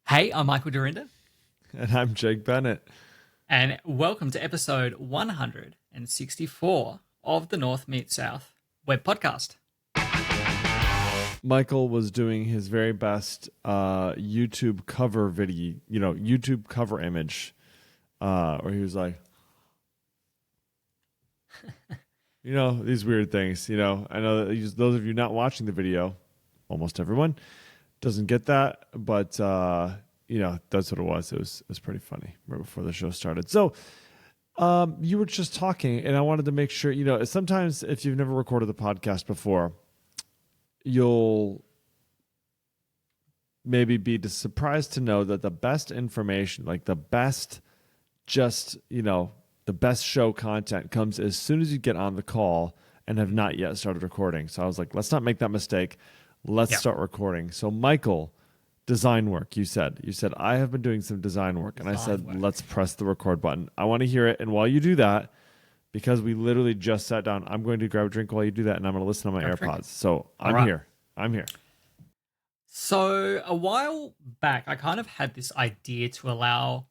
Hey, I'm Michael Dorinda, And I'm Jake Bennett. and welcome to episode 164 of the North Meets South web podcast. Michael was doing his very best YouTube cover video, YouTube cover image, where he was like, these weird things. I know that those of you not watching the video, almost everyone, doesn't get that, but that's what it was. It was pretty funny right before the show started. So you were just talking, and I wanted to make sure, sometimes if you've never recorded the podcast before, you'll maybe be surprised to know that the best information, like the best the best show content comes as soon as you get on the call and have not yet started recording. So I was like, let's not make that mistake. Let's start recording. So Michael, design work, you said, I have been doing some design work. And I said, let's press the record button. I want to hear it. And while you do that, because we literally just sat down, I'm going to grab a drink while you do that. And I'm going to listen on my AirPods. So I'm here. So a while back, I kind of had this idea to allow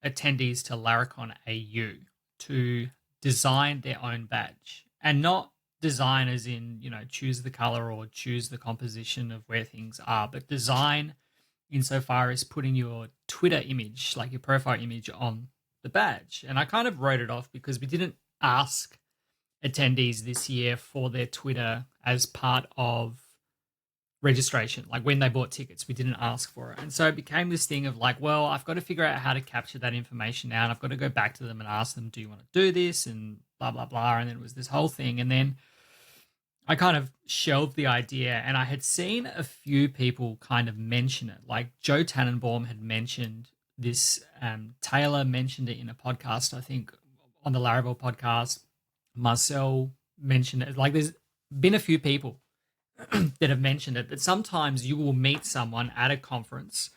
attendees to Laracon AU to design their own badge, and not design as in, choose the color or choose the composition of where things are, but design insofar as putting your Twitter image, like your profile image, on the badge. And I kind of wrote it off because we didn't ask attendees this year for their Twitter as part of registration. Like when they bought tickets, we didn't ask for it. And so it became this thing of like, well, I've got to figure out how to capture that information now, and I've got to go back to them and ask them, do you want to do this? And blah, blah, blah. And then it was this whole thing. And then I kind of shelved the idea, and I had seen a few people kind of mention it. Like Joe Tannenbaum had mentioned this. Taylor mentioned it in a podcast, I think, on the Laravel podcast. Marcel mentioned it. Like there's been a few people that have mentioned it, that sometimes you will meet someone at a conference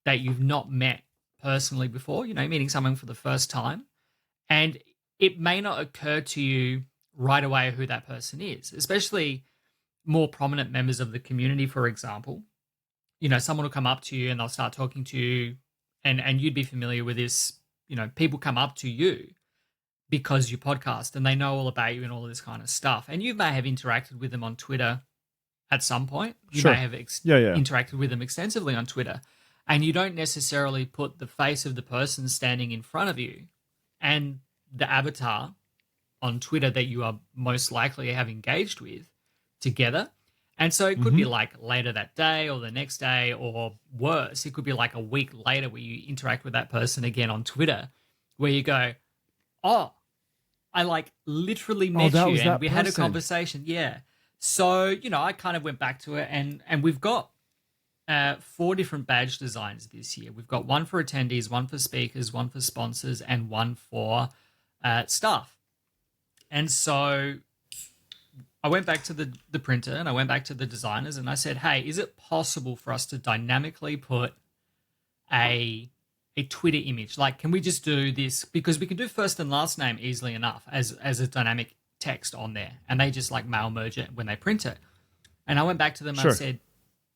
that you've not met personally before, meeting someone for the first time. And it may not occur to you right away who that person is, especially more prominent members of the community, for example. Someone will come up to you and they'll start talking to you, and you'd be familiar with this. People come up to you because you podcast and they know all about you and all of this kind of stuff. And you may have interacted with them on Twitter at some point. You may have interacted with them extensively on Twitter, and you don't necessarily put the face of the person standing in front of you and the avatar on Twitter that you are most likely have engaged with together. And so it could be like later that day or the next day, or worse, it could be like a week later where you interact with that person again on Twitter, where you go, oh, I like literally met you and we had a conversation. Yeah. So, I kind of went back to it, and we've got 4 different badge designs this year. We've got one for attendees, one for speakers, one for sponsors, and one for staff. And so I went back to the printer, and I went back to the designers, and I said, hey, is it possible for us to dynamically put a Twitter image? Like, can we just do this? Because we can do first and last name easily enough as a dynamic text on there, and they just like mail merge it when they print it. And I went back to them and I said,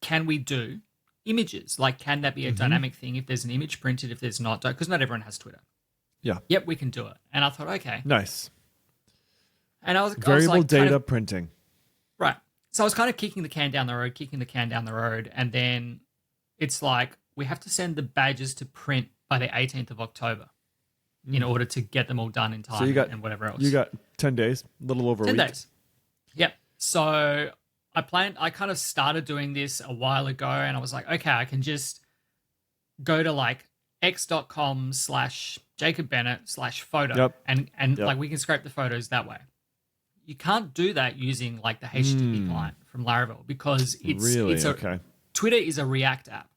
can we do images? Like, can that be a dynamic thing if there's an image printed, if there's not? Because not everyone has Twitter. Yeah. Yep, we can do it. And I thought, okay. Nice. And I was variable data printing. Right. So I was kind of kicking the can down the road. And then it's like, we have to send the badges to print by the 18th of October in order to get them all done in time, and whatever else. You got 10 days, a little over 10 a week. 10 days. Yep. So I kind of started doing this a while ago, and I was like, okay, I can just go to like x.com/JacobBennett/photo and like we can scrape the photos that way. You can't do that using like the HTTP client from Laravel, because Twitter is a React app.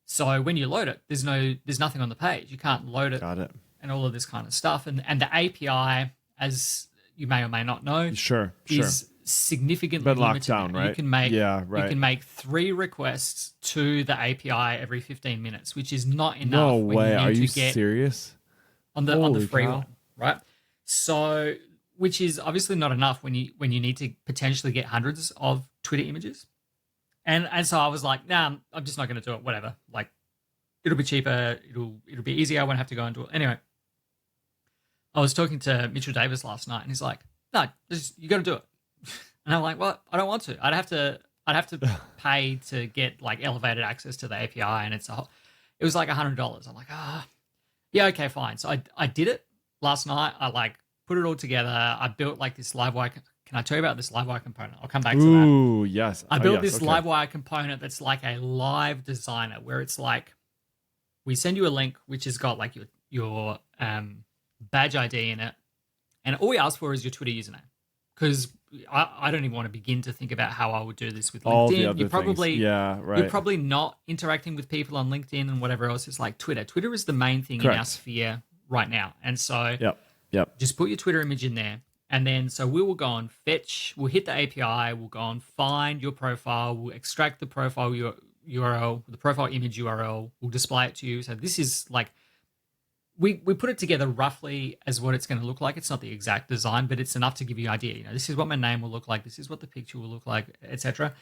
So when you load it, there's nothing on the page. You can't load it. Got it. And all of this kind of stuff. And the API, as you may or may not know, is significantly been locked limited. down, right? You can make 3 requests to the API every 15 minutes, which is not enough. No way. Are you serious? On the free one, right? So, which is obviously not enough when you need to potentially get hundreds of Twitter images. And so I was like, nah, I'm just not going to do it. Whatever. Like, it'll be cheaper. It'll be easier. I won't have to go into it. Anyway, I was talking to Mitchell Davis last night, and he's like, "No, you got to do it." And I'm like, "Well, I don't want to. I'd have to pay to get like elevated access to the API, and it was like $100." I'm like, yeah, okay, fine. So I did it last night. I like put it all together. I built like this Livewire. Can I tell you about this Livewire component? I'll come back to that. Ooh, yes. I built this Livewire component that's like a live designer, where it's like we send you a link which has got like your badge ID in it, and all we ask for is your Twitter username, because I don't even want to begin to think about how I would do this with LinkedIn. All the other things. Yeah, right. You're probably not interacting with people on LinkedIn and whatever else. It's like Twitter. Twitter is the main thing in our sphere right now, and so just put your Twitter image in there. And then, so we will go and fetch, we'll hit the API, we'll go and find your profile, we'll extract the profile URL, the profile image URL, we'll display it to you. So this is like, we put it together roughly as what it's going to look like. It's not the exact design, but it's enough to give you an idea. You know, this is what my name will look like, this is what the picture will look like, etc.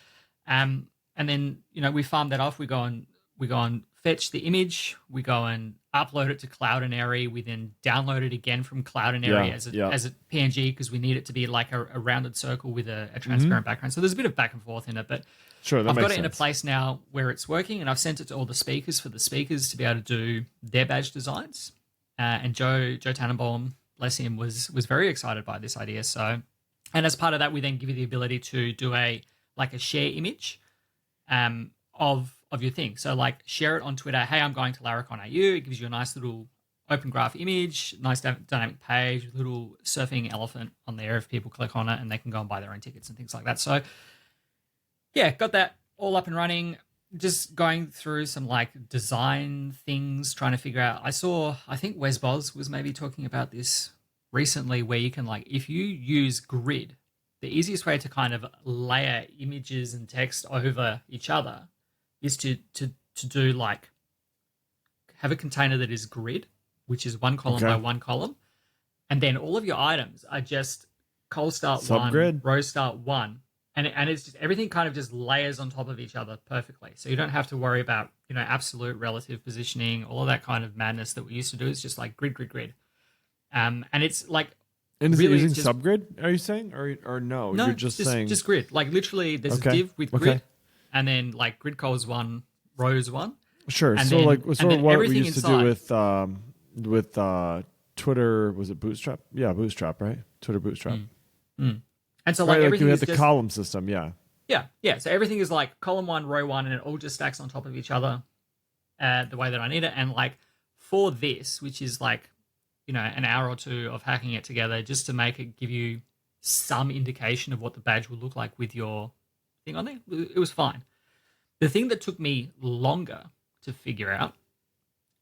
And then, you know, we farm that off, we go and fetch the image, we go and upload it to Cloudinary, we then download it again from Cloudinary as a PNG, because we need it to be like a rounded circle with a transparent background. So there's a bit of back and forth in it, but sure, I've got it in a place now where it's working, and I've sent it to all the speakers for the speakers to be able to do their badge designs. And Joe Tannenbaum, bless him, was very excited by this idea. So, and as part of that, we then give you the ability to do a share image of your thing. So like share it on Twitter. Hey, I'm going to Laracon AU. It gives you a nice little OpenGraph image, nice dynamic page with a little surfing elephant on there if people click on it, and they can go and buy their own tickets and things like that. So yeah, got that all up and running. Just going through some like design things, trying to figure out. I think Wes Bos was maybe talking about this recently, where you can like, if you use grid, the easiest way to kind of layer images and text over each other is to do like, have a container that is grid, which is one column by one column, and then all of your items are just col start subgrid, one, row start one, and it's just everything kind of just layers on top of each other perfectly. So you don't have to worry about, you know, absolute relative positioning, all of that kind of madness that we used to do. Is just like grid. And it's like, and is really it using subgrid? Are you saying, or no? No, you're just saying just grid. Like literally, there's a div with grid, and then like grid col is one, row is one. Sure. And so then, like sort of what we used inside, to do with Twitter. Was it Bootstrap? Yeah, Bootstrap, right? Twitter Bootstrap. And so like everything you is had the just, column system. Yeah. So everything is like column one, row one, and it all just stacks on top of each other the way that I need it. And like for this, which is like, you know, an hour or two of hacking it together just to make it give you some indication of what the badge will look like with your thing on there, it was fine. The thing that took me longer to figure out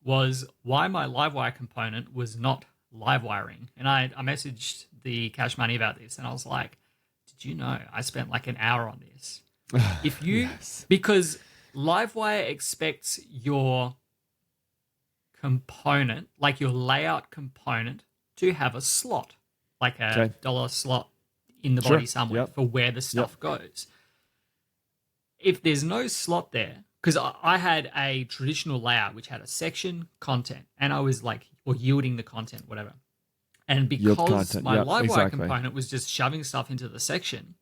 was why my Livewire component was not live wiring. And I messaged the Cash Money about this, and I was like, did you know I spent like an hour on this? If you because Livewire expects your component, like your layout component, to have a slot, like a dollar slot in the body somewhere for where the stuff goes. If there's no slot there, because I had a traditional layout which had a section, content, and I was like, or yielding the content, whatever. And because my Livewire component was just shoving stuff into the section,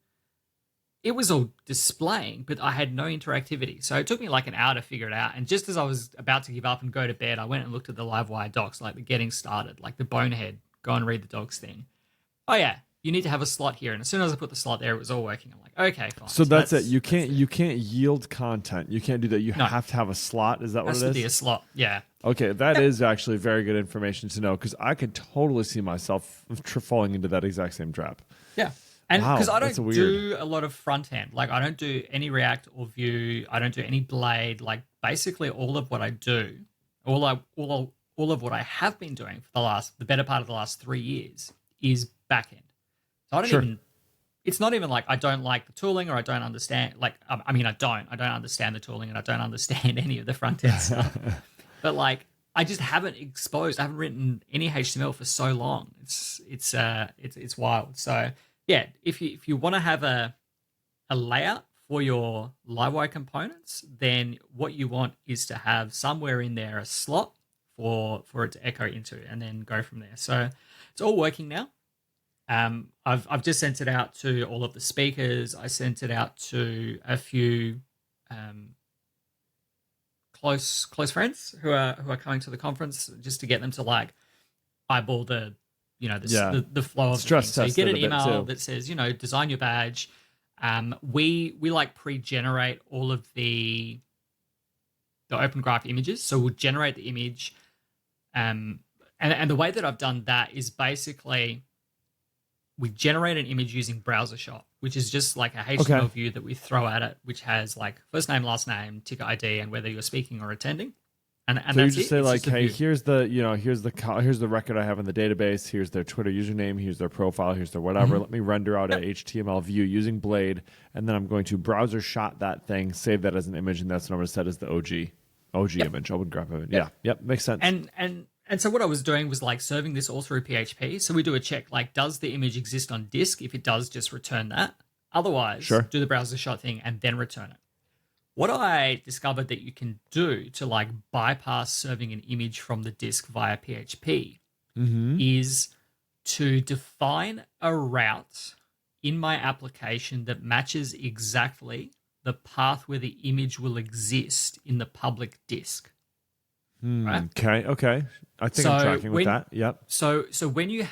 it was all displaying, but I had no interactivity. So it took me like an hour to figure it out. And just as I was about to give up and go to bed, I went and looked at the Livewire docs, like the getting started, like the bonehead, go and read the docs thing. Oh yeah, you need to have a slot here. And as soon as I put the slot there, it was all working. I'm like, okay, fine. So that's it. You can't yield content. You can't do that. You have to have a slot. Is that what it is? Has to be a slot. Yeah. Okay, that is actually very good information to know, because I could totally see myself falling into that exact same trap. Yeah. And because I don't do a lot of front end, like I don't do any React or Vue, I don't do any Blade. Like basically all of what I do, all of what I have been doing for the better part of the last 3 years is back end. So I don't even. It's not even like I don't like the tooling or I don't understand. Like I mean, I don't understand the tooling and I don't understand any of the front end stuff. But like I just haven't written any HTML for so long. It's wild. So yeah, if you want to have a layout for your Livewire components, then what you want is to have somewhere in there a slot for it to echo into, and then go from there. So it's all working now. I've just sent it out to all of the speakers. I sent it out to a few close friends who are coming to the conference, just to get them to like eyeball the the flow of stress the thing. So you get an test it a bit email too. that says, design your badge. We like pre-generate all of the OpenGraph images, so we'll generate the image. And the way that I've done that is basically we generate an image using browser shot, which is just like a HTML view that we throw at it, which has like first name, last name, ticket ID, and whether you're speaking or attending. And so that's you just say like, hey, here's the record I have in the database. Here's their Twitter username. Here's their profile. Here's their whatever. Let me render out an HTML view using Blade, and then I'm going to browser shot that thing, save that as an image, and that's what I'm going to set as the OG image, OpenGraph image. Yep, makes sense. And so what I was doing was like serving this all through PHP. So we do a check, like, does the image exist on disk? If it does, just return that. Otherwise, do the browser shot thing and then return it. What I discovered that you can do to like bypass serving an image from the disk via PHP is to define a route in my application that matches exactly the path where the image will exist in the public disk. Right? Okay. I think I'm tracking with that. Yep. So when you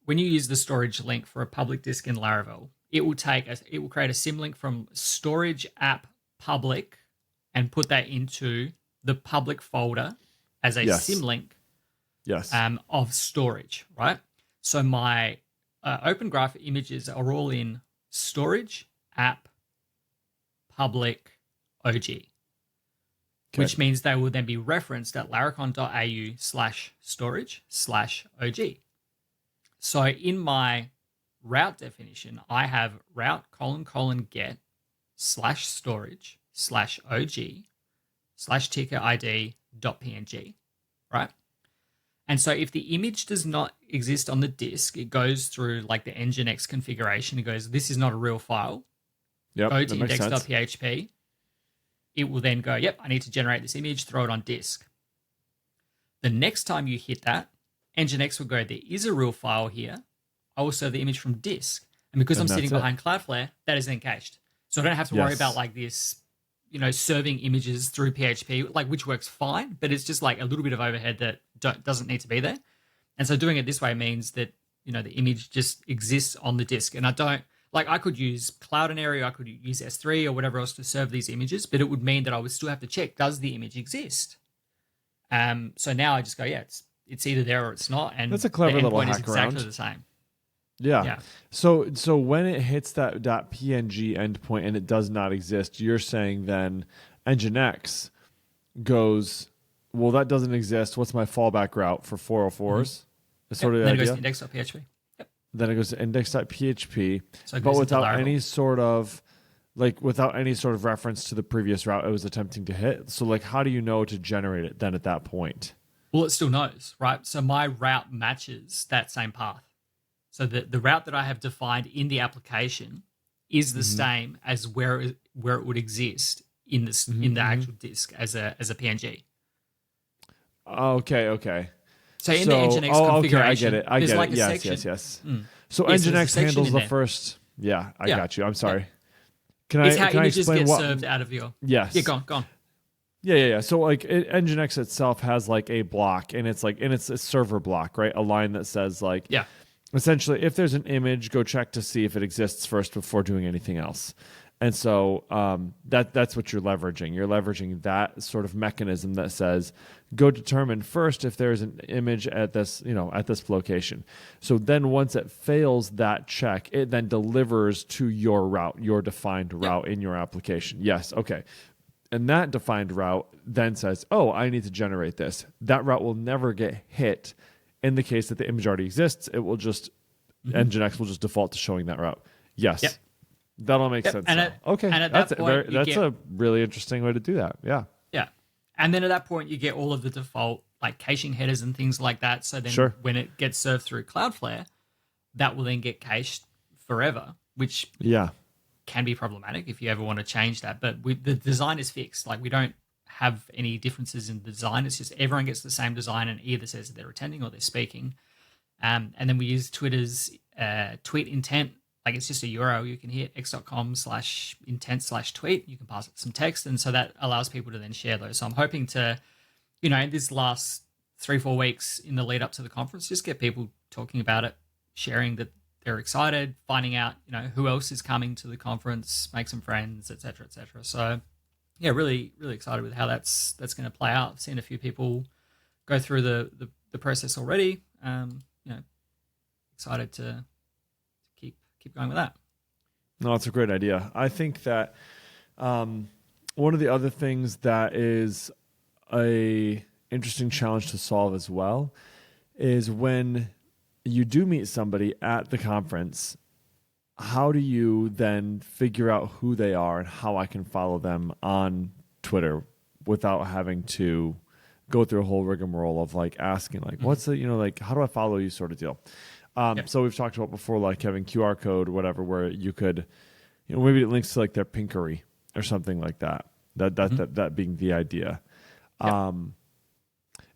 use the storage link for a public disk in Laravel, it will create a symlink from storage app public and put that into the public folder as a symlink of storage, right? So my OpenGraph images are all in storage app public OG, which means they will then be referenced at laracon.au/storage/OG. So in my route definition, I have route : get /storage/OG/ticket ID.png, right? And so if the image does not exist on the disk, it goes through like the Nginx configuration. It goes, this is not a real file. Go to index.php. It will then go, yep, I need to generate this image, throw it on disk. The next time you hit that, Nginx will go, there is a real file here. I will serve the image from disk. And because I'm sitting behind Cloudflare, that is then cached. So I don't have to worry about like this, serving images through PHP, like which works fine, but it's just like a little bit of overhead that doesn't need to be there. And so doing it this way means that, the image just exists on the disk. And I could use Cloud Area, I could use S3 or whatever else to serve these images, but it would mean that I would still have to check, does the image exist? So now I just go, it's either there or it's not. And that's a clever little hack is exactly around. the same. Yeah. So when it hits that .png endpoint and it does not exist, you're saying then Nginx goes, well, that doesn't exist. What's my fallback route for 404s? That's sort of the idea. Then it goes to index.php. Yep. Then it goes to index.php, so but without any sort of reference to the previous route it was attempting to hit. So like, how do you know to generate it then at that point? Well, it still knows, right? So my route matches that same path. So the route that I have defined in the application is the same as where it would exist in the actual disk as a PNG. Okay. So in the Nginx configuration, I get it. like yes. So Nginx handles the first. Yeah, I got you. I'm sorry. Can it's I? how can images I explain get what? served out of your. Yes. Yeah, go on. Yeah. So like Nginx itself has like a block, and it's a server block, right? A line that says like, essentially, if there's an image, go check to see if it exists first before doing anything else. And so that's what you're leveraging. You're leveraging that sort of mechanism that says, go determine first if there's an image at this location. So then once it fails that check, it then delivers to your route, your defined route in your application. Yes, okay. And that defined route then says, oh, I need to generate this. That route will never get hit. In the case that the image already exists, it will just Nginx will just default to showing that route. Yes. Yep. That all makes sense. And that's a really interesting way to do that. Yeah. Yeah. And then at that point, you get all of the default like caching headers and things like that. So then when it gets served through Cloudflare, that will then get cached forever, which can be problematic if you ever want to change that. But the design is fixed. Like, we don't have any differences in the design. It's just everyone gets the same design and either says that they're attending or they're speaking. And then we use Twitter's tweet intent. Like, it's just a URL you can hit, x.com/intent/tweet. You can pass it some text. And so that allows people to then share those. So I'm hoping to, this last 3-4 weeks in the lead up to the conference, just get people talking about it, sharing that they're excited, finding out, who else is coming to the conference, make some friends, et cetera, et cetera. So yeah, really, really excited with how that's going to play out. I've seen a few people go through the process already. Excited to keep going with that. No, it's a great idea. I think that one of the other things that is a interesting challenge to solve as well is when you do meet somebody at the conference, how do you then figure out who they are and how I can follow them on Twitter without having to go through a whole rigmarole of like asking like, what's the, like, how do I follow you sort of deal? So we've talked about before, like having QR code or whatever, where you could, maybe it links to like their Pinkery or something like that. That being the idea. Yep.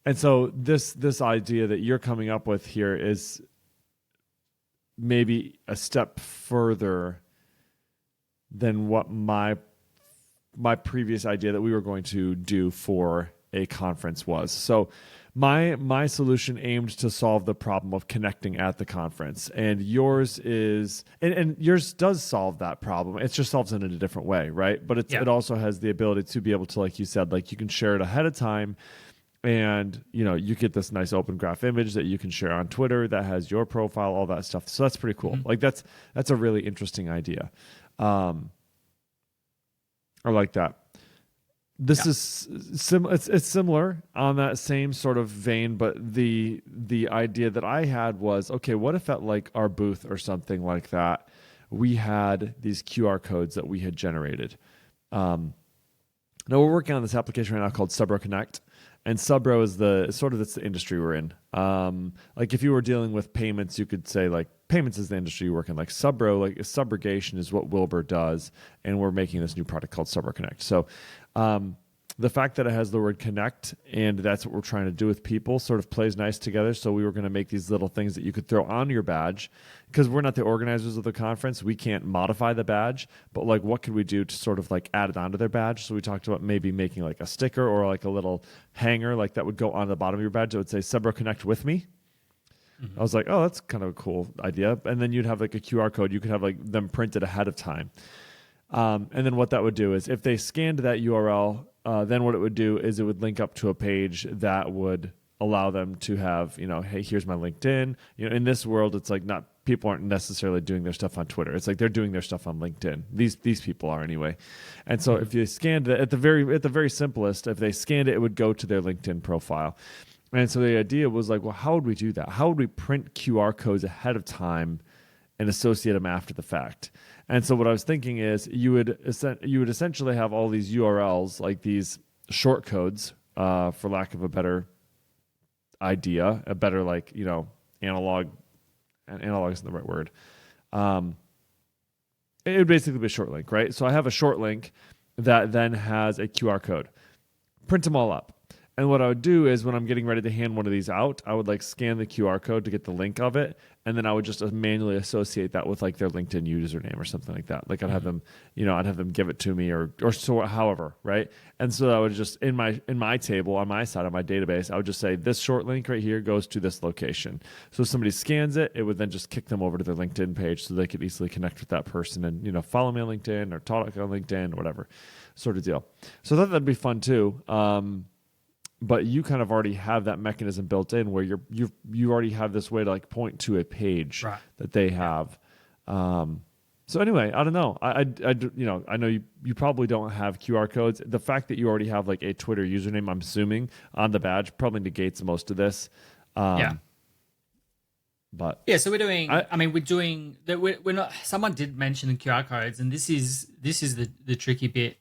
And so this idea that you're coming up with here is maybe a step further than what my previous idea that we were going to do for a conference was. So my solution aimed to solve the problem of connecting at the conference, and yours is and yours does solve that problem. It just solves it in a different way, right? But it also has the ability to be able to, like you said, like you can share it ahead of time, and you get this nice OpenGraph image that you can share on Twitter that has your profile, all that stuff. So that's pretty cool. Like that's a really interesting idea. I like that. This is it's similar on that same sort of vein, but the idea that I had was, okay, what if at like our booth or something like that, we had these QR codes that we had generated. Now we're working on this application right now called Subro Connect, and Subro is that's the industry we're in. Like if you were dealing with payments, you could say like payments is the industry you work in. Like Subro, like subrogation is what Wilbur does, and we're making this new product called Subro Connect. So the fact that it has the word connect and that's what we're trying to do with people sort of plays nice together. So we were going to make these little things that you could throw on your badge, because we're not the organizers of the conference. We can't modify the badge, but like what could we do to sort of like add it onto their badge? So we talked about maybe making like a sticker or like a little hanger like that would go on the bottom of your badge. It would say Subro Connect with me. I was like, oh, that's kind of a cool idea. And then you'd have like a QR code. You could have like them printed ahead of time. And then what that would do is if they scanned that URL, then what it would do is it would link up to a page that would allow them to have, hey, here's my LinkedIn. In this world, it's like people aren't necessarily doing their stuff on Twitter. It's like they're doing their stuff on LinkedIn. These people are anyway. And so if you scanned it at the very simplest, if they scanned it, it would go to their LinkedIn profile. And so the idea was like, well, how would we do that? How would we print QR codes ahead of time and associate them after the fact? And so what I was thinking is you would essentially have all these URLs, like these short codes, for lack of a better idea, a better like, analog, and analog isn't the right word. It would basically be a short link, right? So I have a short link that then has a QR code. Print them all up. And what I would do is when I'm getting ready to hand one of these out, I would like scan the QR code to get the link of it. And then I would just manually associate that with like their LinkedIn username or something like that. Like I'd have them, I'd have them give it to me or so however, right? And so I would just in my table on my side of my database, I would just say this short link right here goes to this location. So if somebody scans it, it would then just kick them over to their LinkedIn page so they could easily connect with that person and follow me on LinkedIn or talk on LinkedIn or whatever sort of deal. So I thought that'd be fun too. But you kind of already have that mechanism built in where you already have this way to like point to a page that they have. So anyway, I don't know. I know you probably don't have QR codes. The fact that you already have like a Twitter username, I'm assuming, on the badge probably negates most of this. But yeah, so we're doing. We're doing that. We're not. Someone did mention the QR codes, and this is the tricky bit.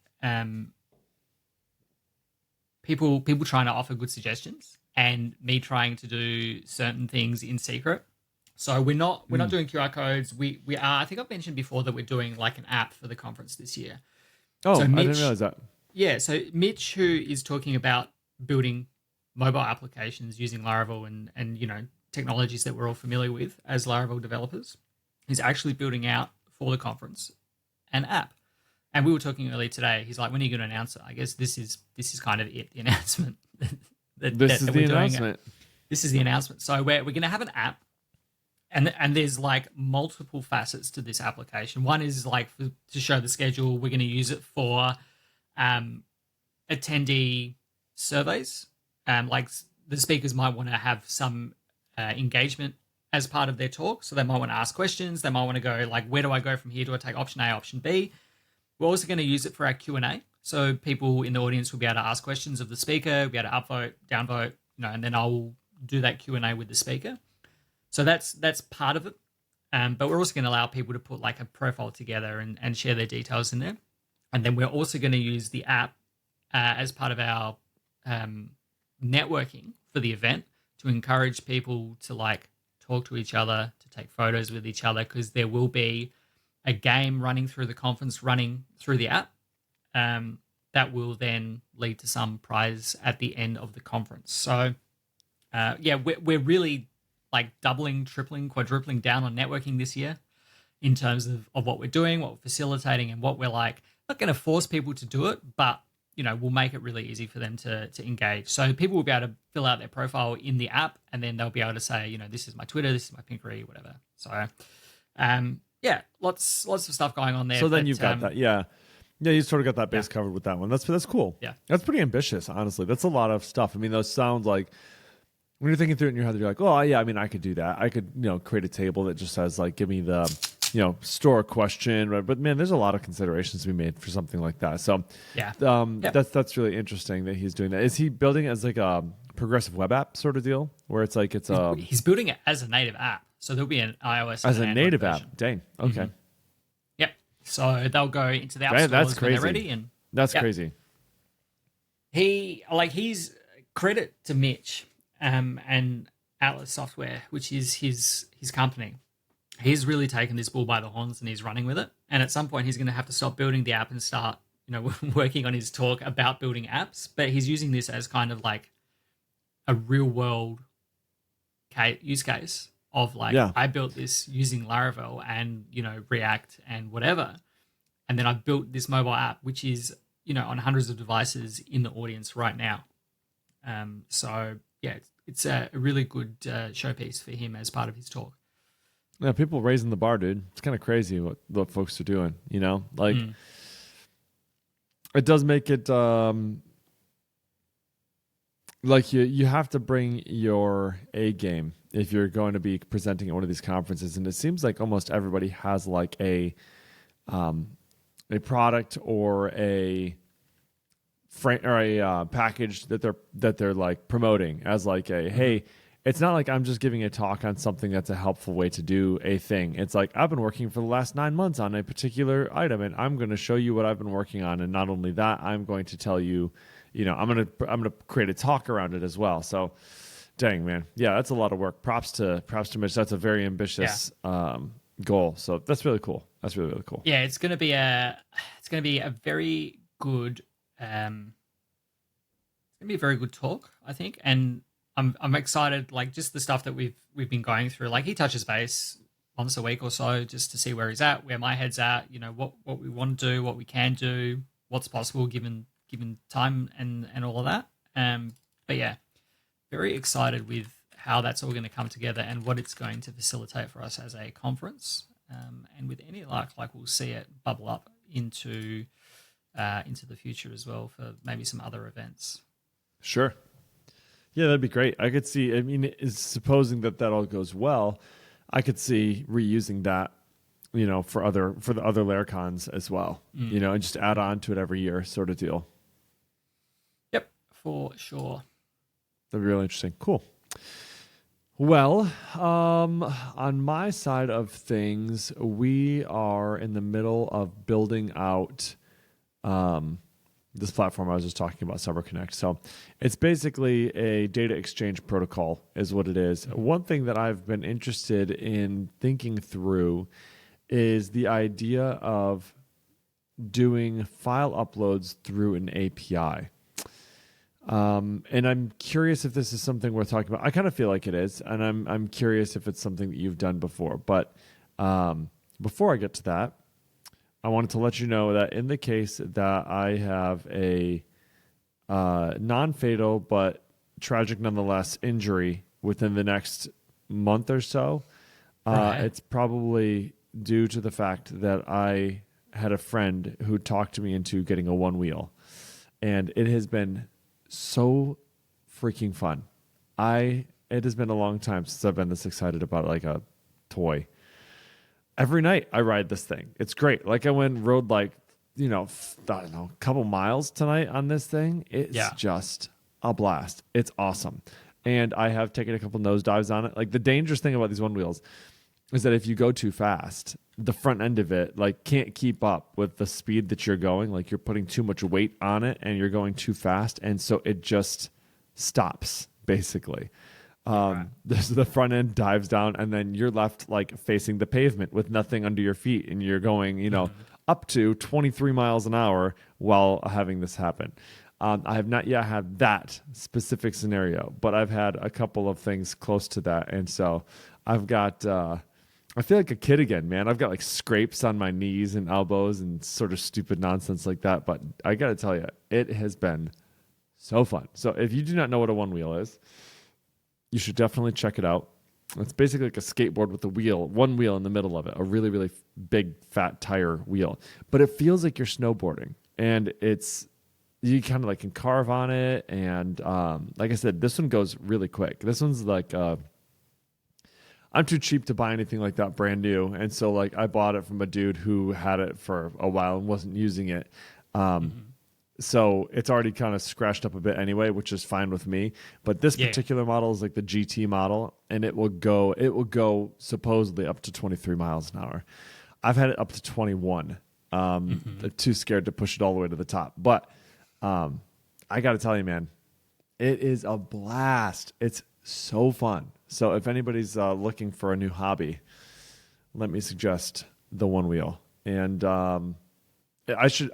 People trying to offer good suggestions and me trying to do certain things in secret. So we're not doing QR codes. We are. I think I've mentioned before that we're doing like an app for the conference this year. Oh, So I Mitch, didn't realize that. yeah. So Mitch, who is talking about building mobile applications using Laravel and technologies that we're all familiar with as Laravel developers, is actually building out for the conference an app. And we were talking earlier today. He's like, "When are you going to announce it?" I guess this is kind of it, the announcement. This is the announcement. This is the announcement. So we're going to have an app, and there's like multiple facets to this application. One is like to show the schedule. We're going to use it for attendee surveys. Like the speakers might want to have some engagement as part of their talk, so they might want to ask questions. They might want to go like, "Where do I go from here? Do I take option A, option B?" We're also going to use it for our Q&A. So people in the audience will be able to ask questions of the speaker, be able to upvote, downvote, and then I'll do that Q&A with the speaker. So that's part of it. But we're also going to allow people to put like a profile together and share their details in there. And then we're also going to use the app as part of our networking for the event to encourage people to like talk to each other, to take photos with each other, because there will be a game running through the conference, running through the app, that will then lead to some prize at the end of the conference. So, we're really like doubling, tripling, quadrupling down on networking this year in terms of what we're doing, what we're facilitating, and what we're like, not going to force people to do it, but, we'll make it really easy for them to engage. So people will be able to fill out their profile in the app, and then they'll be able to say, this is my Twitter, this is my Pinkery, whatever. So, lots of stuff going on there. So then you've got that, yeah, you sort of got that base covered with that one. That's cool. Yeah, that's pretty ambitious, honestly. That's a lot of stuff. I mean, those sound like when you're thinking through it in your head, you're like, oh yeah, I mean, I could do that. I could create a table that just says like, give me the store a question, right? But man, there's a lot of considerations to be made for something like that. So that's really interesting that he's doing that. Is he building it as like a progressive web app sort of deal, where it's like he's building it as a native app? So there'll be an iOS as a native version. app. Dang. Okay. Mm-hmm. Yep. So they'll go into the app stores when they're ready, and that's crazy. He's credit to Mitch and Atlas Software, which is his company. He's really taken this bull by the horns and he's running with it. And at some point, he's going to have to stop building the app and start working on his talk about building apps. But he's using this as kind of like a real world use case of like, I built this using Laravel and, React and whatever. And then I built this mobile app, which is, on hundreds of devices in the audience right now. It's a really good showpiece for him as part of his talk. Yeah, people raising the bar, dude. It's kind of crazy what folks are doing, It does make it like you have to bring your A game if you're going to be presenting at one of these conferences, and it seems like almost everybody has like a product or a package that they're like promoting as like hey, it's not like I'm just giving a talk on something that's a helpful way to do a thing. It's like I've been working for the last 9 months on a particular item, and I'm going to show you what I've been working on. And not only that, I'm going to tell you, I'm going to create a talk around it as well. So, dang man, yeah, that's a lot of work. Props to Mitch. That's a very ambitious goal. So that's really cool. That's really, really cool. Yeah, it's going to be a very good talk, I think, and I'm excited, like just the stuff that we've been going through. Like he touches base once a week or so just to see where he's at, where my head's at, what we want to do, what we can do, what's possible given time and all of that. But yeah, very excited with how that's all going to come together and what it's going to facilitate for us as a conference. And with any luck, like we'll see it bubble up into the future as well for maybe some other events. Sure. Yeah, that'd be great. I could see, supposing that all goes well, I could see reusing that, for the other Laracons as well, and just add on to it every year sort of deal. Yep, for sure. That'd be really interesting. Cool. Well, on my side of things, we are in the middle of building out this platform I was just talking about, CyberConnect. So it's basically a data exchange protocol is what it is. One thing that I've been interested in thinking through is the idea of doing file uploads through an API. And I'm curious if this is something worth talking about. I kind of feel like it is, and I'm curious if it's something that you've done before. But before I get to that, I wanted to let you know that in the case that I have a non-fatal but tragic nonetheless injury within the next month or so, it's probably due to the fact that I had a friend who talked me into getting a one wheel, and it has been so freaking fun. It has been a long time since I've been this excited about like a toy. Every night I ride this thing. It's great. Like I went and rode like, I don't know, a couple miles tonight on this thing. It's just a blast. It's awesome. And I have taken a couple nosedives on it. Like the dangerous thing about these one wheels is that if you go too fast, the front end of it like can't keep up with the speed that you're going. Like you're putting too much weight on it and you're going too fast. And so it just stops basically. The front end dives down and then you're left like facing the pavement with nothing under your feet. And you're going, up to 23 miles an hour while having this happen. I have not yet had that specific scenario, but I've had a couple of things close to that. And so I've got, I feel like a kid again, man. I've got like scrapes on my knees and elbows and sort of stupid nonsense like that. But I got to tell you, it has been so fun. So if you do not know what a one wheel is, you should definitely check it out. It's basically like a skateboard with one wheel in the middle of it, a really, really big fat tire wheel. But it feels like you're snowboarding, and you kind of like can carve on it. And like I said, this one goes really quick. This one's like I'm too cheap to buy anything like that brand new, and so like I bought it from a dude who had it for a while and wasn't using it. So it's already kind of scratched up a bit anyway, which is fine with me. But this particular model is like the GT model, and it will go supposedly up to 23 miles an hour. I've had it up to 21. I'm too scared to push it all the way to the top. But I got to tell you, man, it is a blast. It's so fun. So if anybody's looking for a new hobby, let me suggest the one wheel. And I should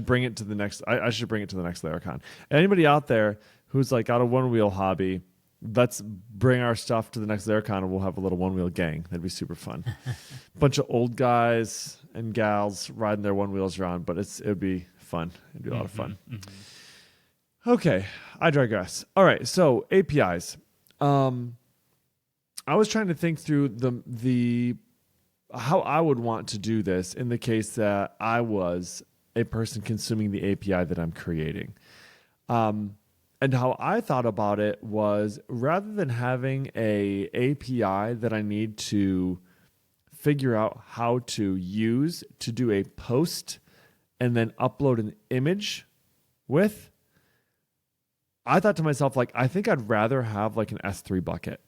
bring it to the next. I should bring it to the next Laracon. Anybody out there who's like got a one wheel hobby, let's bring our stuff to the next Laracon and we'll have a little one wheel gang. That'd be super fun. Bunch of old guys and gals riding their one wheels around, but it'd be fun. It'd be a lot of fun. Okay, I digress. All right, so APIs. I was trying to think through the how I would want to do this in the case that I was a person consuming the API that I'm creating. And how I thought about it was rather than having a API that I need to figure out how to use to do a post and then upload an image with, I thought to myself, like, I think I'd rather have like an S3 bucket.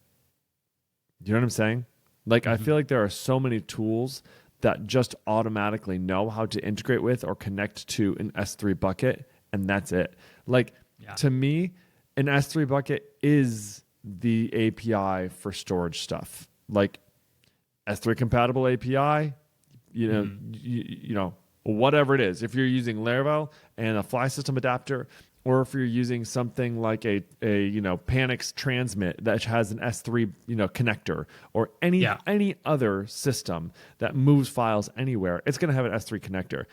You know what I'm saying? Like, I feel like there are so many tools that just automatically know how to integrate with or connect to an S3 bucket, and that's it. Like, to me, an S3 bucket is the API for storage stuff. Like, S3 compatible API, you know, whatever it is. If you're using Laravel and a fly system adapter, or if you're using something like a Panix transmit that has an S3 connector, or any other system that moves files anywhere, it's going to have an S3 connector.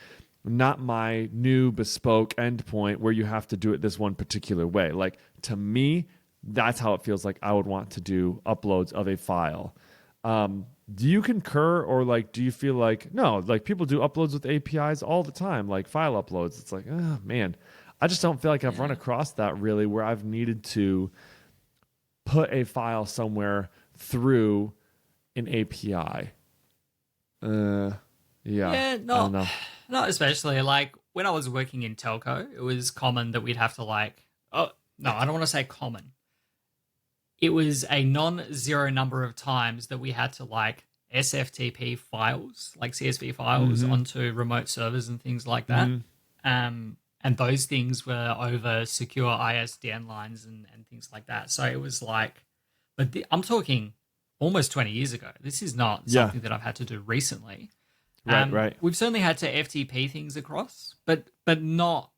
Not my new bespoke endpoint where you have to do it this one particular way. Like, to me, that's how it feels like I would want to do uploads of a file. Do you concur, or like, do you feel like, no, like people do uploads with APIs all the time, like file uploads? It's like, oh man, I just don't feel like I've run across that really where I've needed to put a file somewhere through an API. I don't know. Not especially. Like, when I was working in telco, it was common that we'd have to I don't want to say common. It was a non-zero number of times that we had to like SFTP files, like CSV files onto remote servers and things like that. and those things were over secure ISDN lines and things like that. So it was like, but I'm talking almost 20 years ago. This is not Yeah. something that I've had to do recently. Right. We've certainly had to FTP things across, but not.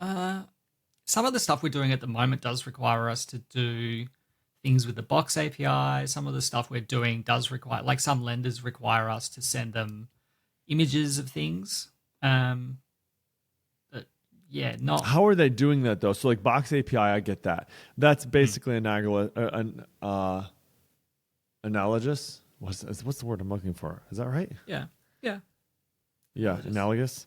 Some of the stuff we're doing at the moment does require us to do things with the Box API. Some of the stuff we're doing does require, like some lenders require us to send them images of things. But yeah, not. How are they doing that though? So like Box API, I get that. That's basically analogous. What's the word I'm looking for? Is that right? Yeah. Yeah, analogous.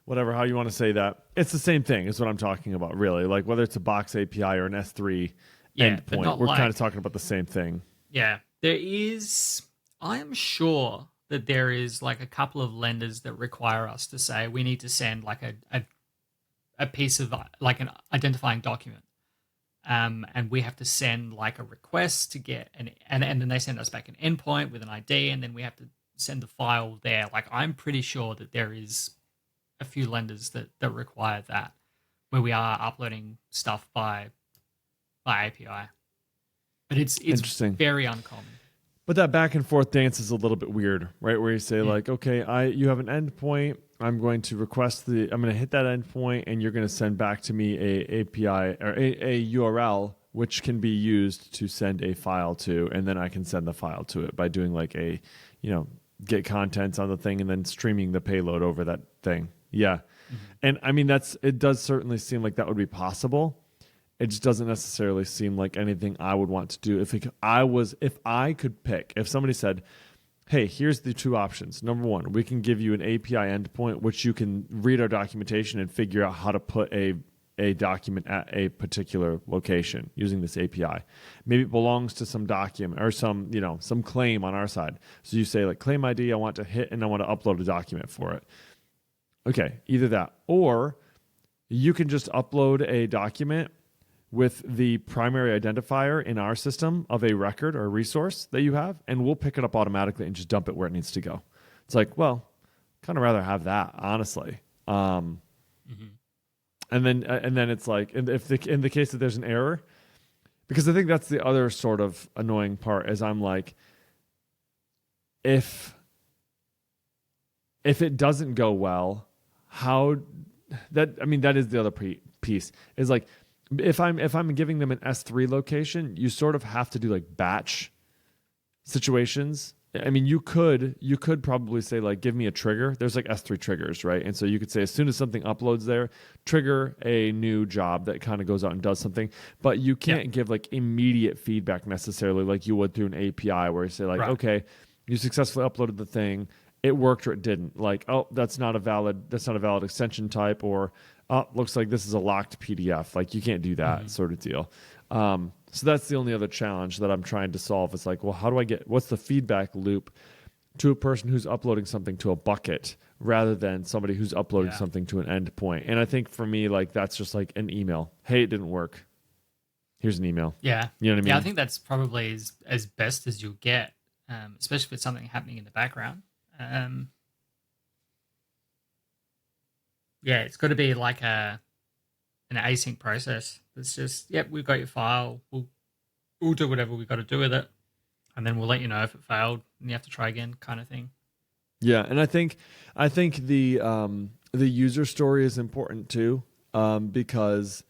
Whatever, how you want to say that. It's the same thing is what I'm talking about, really. Like whether it's a Box API or an S3 endpoint, we're kind of talking about the same thing. Yeah, there is. I am sure that there is like a couple of lenders that require us to say we need to send like a piece of like an identifying document. And we have to send like a request to get and then they send us back an endpoint with an ID, and then we have to send the file there. Like I'm pretty sure that there is a few lenders that require that, where we are uploading stuff by API. But it's interesting, very uncommon. But that back and forth dance is a little bit weird, right? Where you say like, okay, you have an endpoint. I'm going to I'm going to hit that endpoint, and you're going to send back to me a API or a URL, which can be used to send a file to, and then I can send the file to it by doing like a, get contents on the thing and then streaming the payload over that thing. Yeah. Mm-hmm. And I mean, it does certainly seem like that would be possible. It just doesn't necessarily seem like anything I would want to do. If I could pick, if somebody said, hey, here's the two options. Number one, we can give you an API endpoint, which you can read our documentation and figure out how to put a document at a particular location using this API. Maybe it belongs to some document or some claim on our side. So you say like claim ID, I want to hit and I want to upload a document for it. Okay, either that, or you can just upload a document with the primary identifier in our system of a record or resource that you have, and we'll pick it up automatically and just dump it where it needs to go. It's like, well, kind of rather have that, honestly. And then it's like, in the case that there's an error, because I think that's the other sort of annoying part is I'm like, if it doesn't go well, that is the other piece is like, if I'm giving them an S3 location, you sort of have to do like batch situations. I mean, you could probably say like, give me a trigger. There's like S3 triggers, right? And so you could say as soon as something uploads there, trigger a new job that kind of goes out and does something. But you can't give like immediate feedback necessarily like you would through an API where you say like, okay, you successfully uploaded the thing, it worked or it didn't. Like, oh, that's not a valid extension type, or looks like this is a locked PDF. Like you can't do that sort of deal. So that's the only other challenge that I'm trying to solve. It's like, well, what's the feedback loop to a person who's uploading something to a bucket rather than somebody who's uploading something to an endpoint? And I think for me, like that's just like an email. Hey, it didn't work. Here's an email. Yeah. You know what I mean? Yeah, I think that's probably as best as you'll get, especially with something happening in the background. Yeah, it's got to be like an async process. It's just, we've got your file. We'll do whatever we've got to do with it, and then we'll let you know if it failed and you have to try again, kind of thing. Yeah, and I think the user story is important too, because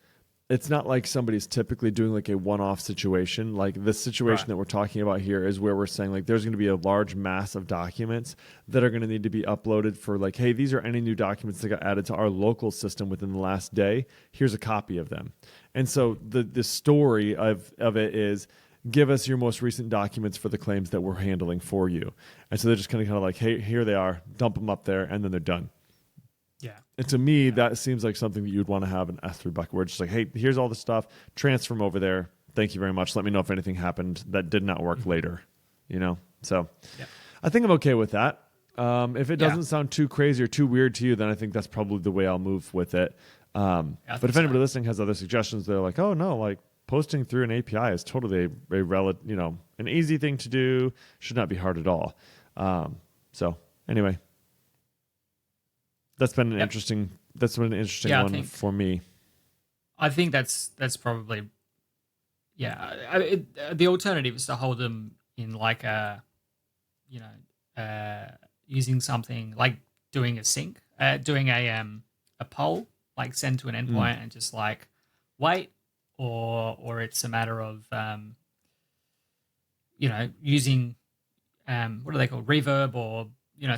it's not like somebody's typically doing like a one-off situation. Like the situation that we're talking about here is where we're saying like there's going to be a large mass of documents that are going to need to be uploaded for like, hey, these are any new documents that got added to our local system within the last day. Here's a copy of them. And so the story of it is, give us your most recent documents for the claims that we're handling for you. And so they're just kind of like, hey, here they are, dump them up there, and then they're done. Yeah. And to me, that seems like something that you'd want to have an S3 bucket where it's just like, hey, here's all the stuff, transfer them over there. Thank you very much. Let me know if anything happened that did not work later, So I think I'm okay with that. If it doesn't sound too crazy or too weird to you, then I think that's probably the way I'll move with it. But if anybody listening has other suggestions, they're like, oh no, like posting through an API is totally an easy thing to do. Should not be hard at all. So anyway. That's been an interesting That's an interesting one for me. I think that's probably the alternative is to hold them in like a using something like doing a sync, doing a poll, like send to an endpoint and just like wait, or it's a matter of using what are they called, Reverb or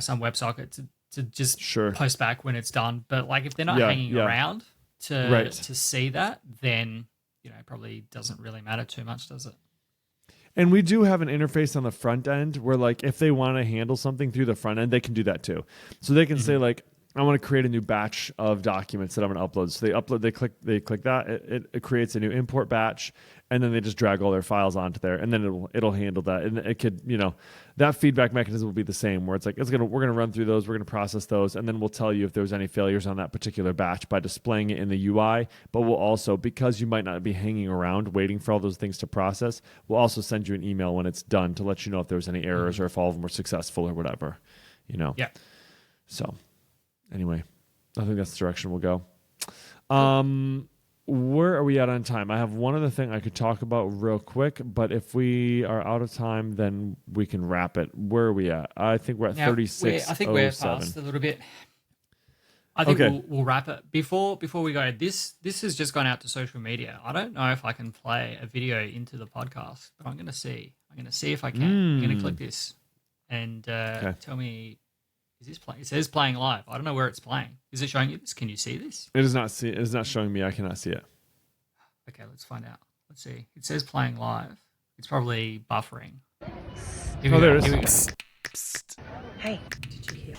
some WebSocket to just post back when it's done. But like if they're not hanging around to see that, then it probably doesn't really matter too much, does it? And we do have an interface on the front end where, like, if they want to handle something through the front end, they can do that too. So they can say, like, I want to create a new batch of documents that I'm going to upload. So they click that. It creates a new import batch, and then they just drag all their files onto there, and then it'll handle that. And it could, that feedback mechanism will be the same, where it's like we're gonna run through those, we're gonna process those, and then we'll tell you if there's any failures on that particular batch by displaying it in the UI. But we'll also, because you might not be hanging around waiting for all those things to process, we'll also send you an email when it's done to let you know if there's any errors or if all of them were successful or whatever. Yeah. So. Anyway, I think that's the direction we'll go. Where are we at on time? I have one other thing I could talk about real quick, but if we are out of time, then we can wrap it. Where are we at? I think we're at 36:07. I think we're past a little bit. I think we'll wrap it. Before we go, this has just gone out to social media. I don't know if I can play a video into the podcast, but I'm going to see. I'm going to see if I can. I'm going to click this and tell me. Is this playing? It says playing live. I don't know where it's playing. Is it showing you this? Can you see this? It is not. It is not showing me. I cannot see it. Okay, let's find out. Let's see. It says playing live. It's probably buffering. There it is. Psst. Hey, did you hear?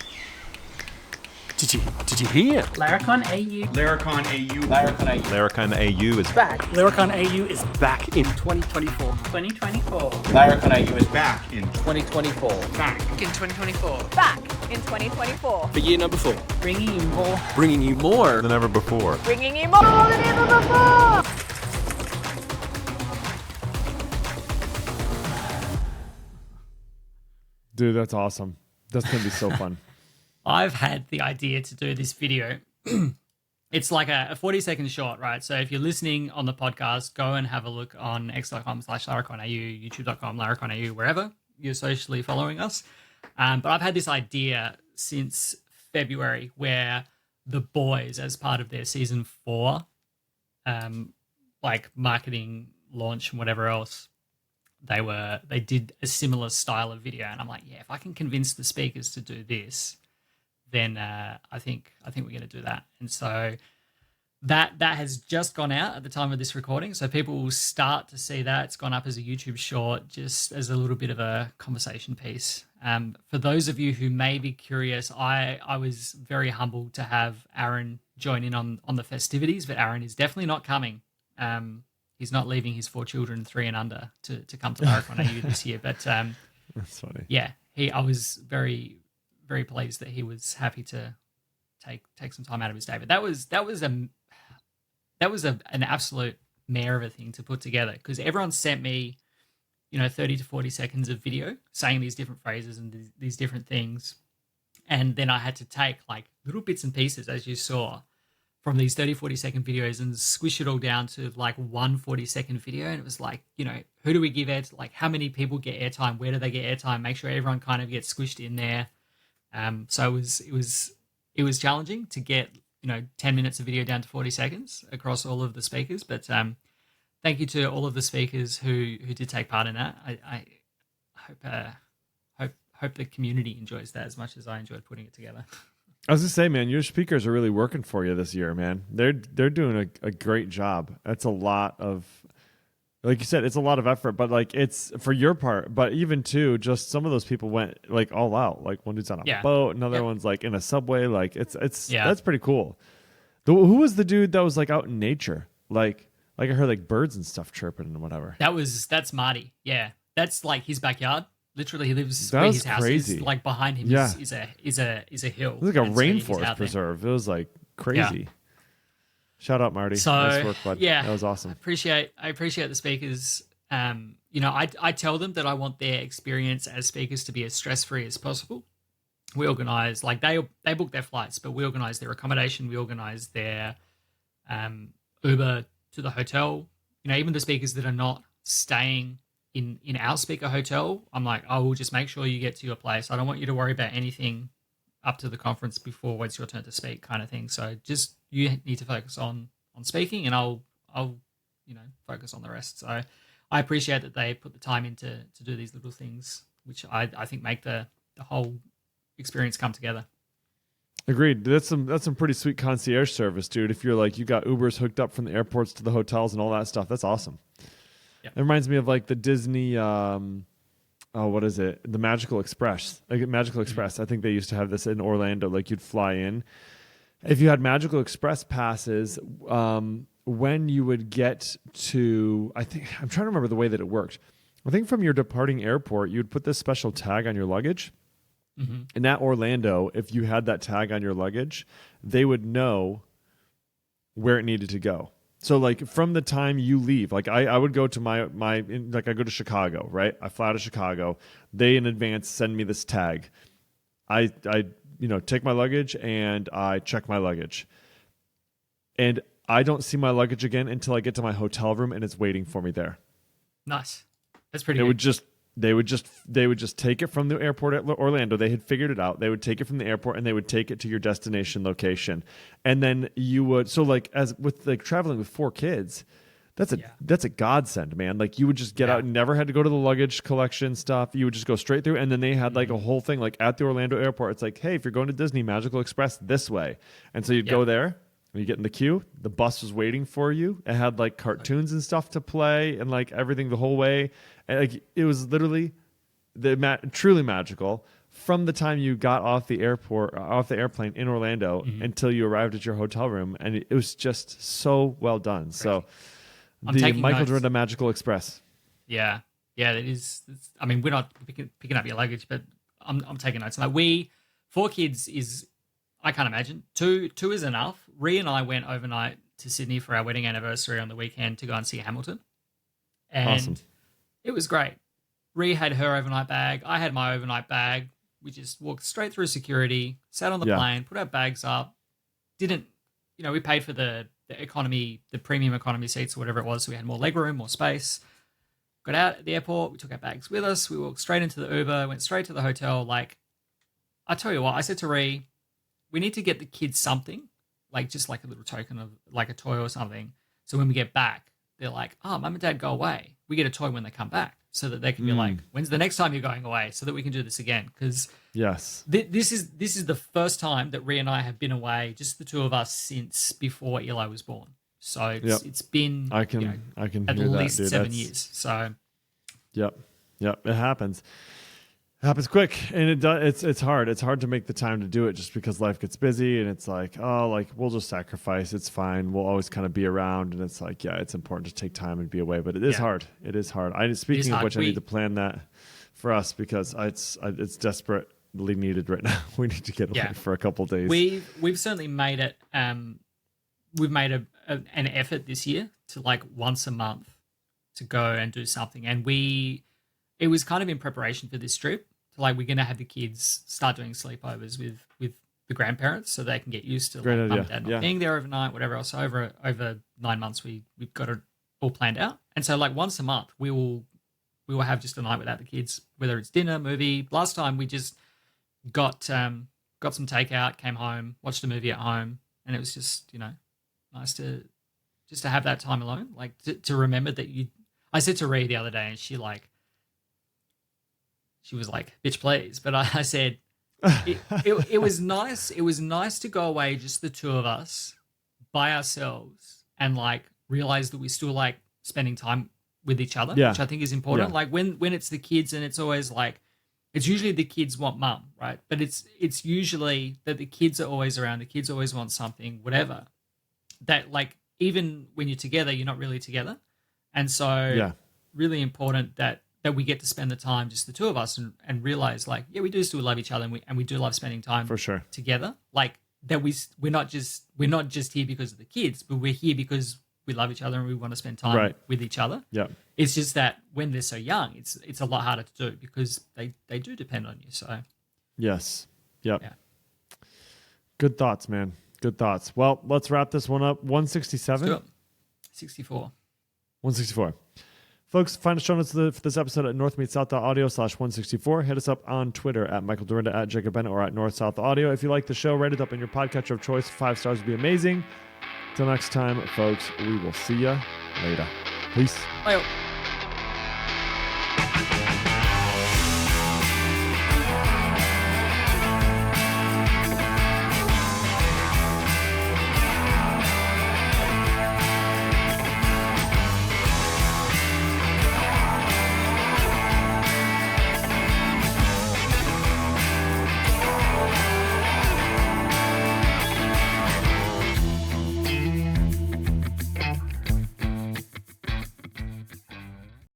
Did you hear? Laracon AU. Laracon AU. Laracon AU. Laracon AU is back. Laracon AU is back in 2024. 2024. Laracon AU is back in 2024. Back in 2024. Back in 2024. For year number 4. Bringing you more. Bringing you more than ever before. Bringing you more than ever before. Dude, that's awesome. That's going to be so fun. I've had the idea to do this video. It's like a 40-second short, right? So if you're listening on the podcast, go and have a look on x.com/LaraconAU, youtube.com, LaraconAU, wherever you're socially following us. But I've had this idea since February where the boys, as part of their season 4, like marketing launch and whatever else, they did a similar style of video. And I'm like, yeah, if I can convince the speakers to do this, then I think we're going to do that. And so that has just gone out at the time of this recording. So people will start to see that. It's gone up as a YouTube short, just as a little bit of a conversation piece. For those of you who may be curious, I was very humbled to have Aaron join in on the festivities, but Aaron is definitely not coming. He's not leaving his 4 children, 3 and under, to come to Laracon AU this year. But that's funny. Yeah, I was very, very pleased that he was happy to take some time out of his day. But that was an absolute mare of a thing to put together, because everyone sent me 30 to 40 seconds of video saying these different phrases and these different things, and then I had to take like little bits and pieces, as you saw, from these 30, 40-second videos and squish it all down to like one 40-second video. And it was like, who do we give air to? Like, how many people get airtime? Where do they get airtime? Make sure everyone kind of gets squished in there. So it was challenging to get 10 minutes of video down to 40 seconds across all of the speakers. But thank you to all of the speakers who did take part in that. I hope the community enjoys that as much as I enjoyed putting it together. I was gonna say, man, your speakers are really working for you this year, man. They're doing a great job. That's a lot of, like you said, it's a lot of effort, but like it's for your part. But even too, just some of those people went like all out. Like one dude's on a boat, another one's like in a subway. Like it's that's pretty cool. Who was the dude that was like out in nature? Like I heard like birds and stuff chirping and whatever. That's Marty. Yeah, that's like his backyard. Literally, he lives where his house is. Like behind him is a hill. It was like a rainforest preserve. It was like crazy. Yeah. Shout out, Marty. So, nice work, bud. Yeah, that was awesome. I appreciate the speakers. I tell them that I want their experience as speakers to be as stress-free as possible. We organize, like they book their flights, but we organize their accommodation. We organize their Uber to the hotel. You know, even the speakers that are not staying in our speaker hotel, I'm like, I will just make sure you get to your place. I don't want you to worry about anything up to the conference before it's your turn to speak, kind of thing. So just you need to focus on speaking, and I'll focus on the rest. So I appreciate that they put the time in to do these little things, which I think make the whole experience come together. Agreed. That's some pretty sweet concierge service, dude. If you're like, you got Ubers hooked up from the airports to the hotels and all that stuff, that's awesome. Yep. It reminds me of like the Disney, what is it? The Magical Express. Magical Express. I think they used to have this in Orlando. Like you'd fly in. If you had Magical Express passes, when you would get to, I'm trying to remember the way that it worked. I think from your departing airport, you'd put this special tag on your luggage. Mm-hmm. And at Orlando, if you had that tag on your luggage, they would know where it needed to go. So like from the time you leave, like I would go to I go to Chicago, right? I fly to Chicago. They in advance send me this tag. I take my luggage and I check my luggage. And I don't see my luggage again until I get to my hotel room and it's waiting for me there. Nice. That's pretty good. They would just take it from the airport at Orlando. They had figured it out. They would take it from the airport and they would take it to your destination location. And then you would, so like as with like traveling with 4 kids, that's a godsend, man. Like you would just get out and never had to go to the luggage collection stuff. You would just go straight through. And then they had like a whole thing like at the Orlando airport. It's like, hey, if you're going to Disney, Magical Express this way. And so you'd go there. When you get in the queue, the bus was waiting for you. It had like cartoons and stuff to play and like everything the whole way. And like it was literally truly magical from the time you got off the airplane in Orlando until you arrived at your hotel room. And it was just so well done. Crazy. So the Michael Jordan Magical Express. Yeah. Yeah, it is. I mean, we're not picking up your luggage, but I'm taking notes. Like 4 kids is, I can't imagine. 2 is enough. Rhea and I went overnight to Sydney for our wedding anniversary on the weekend to go and see Hamilton. And awesome. It was great. Rhea had her overnight bag. I had my overnight bag. We just walked straight through security, sat on the plane, put our bags up. We paid for the economy, the premium economy seats or whatever it was. So we had more legroom, more space. Got out at the airport. We took our bags with us. We walked straight into the Uber, went straight to the hotel. Like, I tell you what, I said to Rhea, we need to get the kids something, like just like a little token of like a toy or something. So when we get back, they're like, oh, Mum and Dad go away. We get a toy when they come back so that they can be like, when's the next time you're going away so that we can do this again? Because this is the first time that Rhea and I have been away, just the 2 of us, since before Eli was born. So it's been I can at hear least that, dude. 7 years. So Yep, it happens. Happens quick, and it's hard. It's hard to make the time to do it just because life gets busy, and it's like, oh, like we'll just sacrifice. It's fine. We'll always kind of be around, and it's like, yeah, it's important to take time and be away, but it is hard. It is hard. Speaking of which, I need to plan that for us because it's desperately needed right now. We need to get away for a couple of days. We've certainly made it. We've made an effort this year to like once a month to go and do something, and it was kind of in preparation for this trip. Like we're going to have the kids start doing sleepovers with the grandparents so they can get used to like mum and dad not being there overnight, whatever else. So over 9 months, we've got it all planned out. And so like once a month, we will have just a night without the kids, whether it's dinner, movie. Last time we just got some takeout, came home, watched a movie at home. And it was just, nice to have that time alone. Like to remember that I said to Rhea the other day and she was like, bitch, please. But I said, it was nice. It was nice to go away, just the 2 of us by ourselves and like realize that we still like spending time with each other, which I think is important. Like when it's the kids and it's always like, it's usually the kids want mum, right? But it's usually that the kids are always around. The kids always want something, whatever. That like, even when you're together, you're not really together. And so really important that we get to spend the time, just the 2 of us, and realize like, we do still love each other, and we do love spending time for sure together. Like that we're not just here because of the kids, but we're here because we love each other and we want to spend time with each other. Yeah. It's just that when they're so young, it's a lot harder to do because they do depend on you. So yes. Yep. Yeah. Good thoughts, man. Good thoughts. Well, let's wrap this one up. 167? Let's do it. 64. 164. Folks, find the show notes for this episode at northmeetsouth.audio/164. Hit us up on Twitter at Michael Dorinda, at Jacob Bennett, or at North South Audio. If you like the show, rate it up in your podcatcher of choice. 5 stars would be amazing. Till next time, folks, we will see you later. Peace. Bye.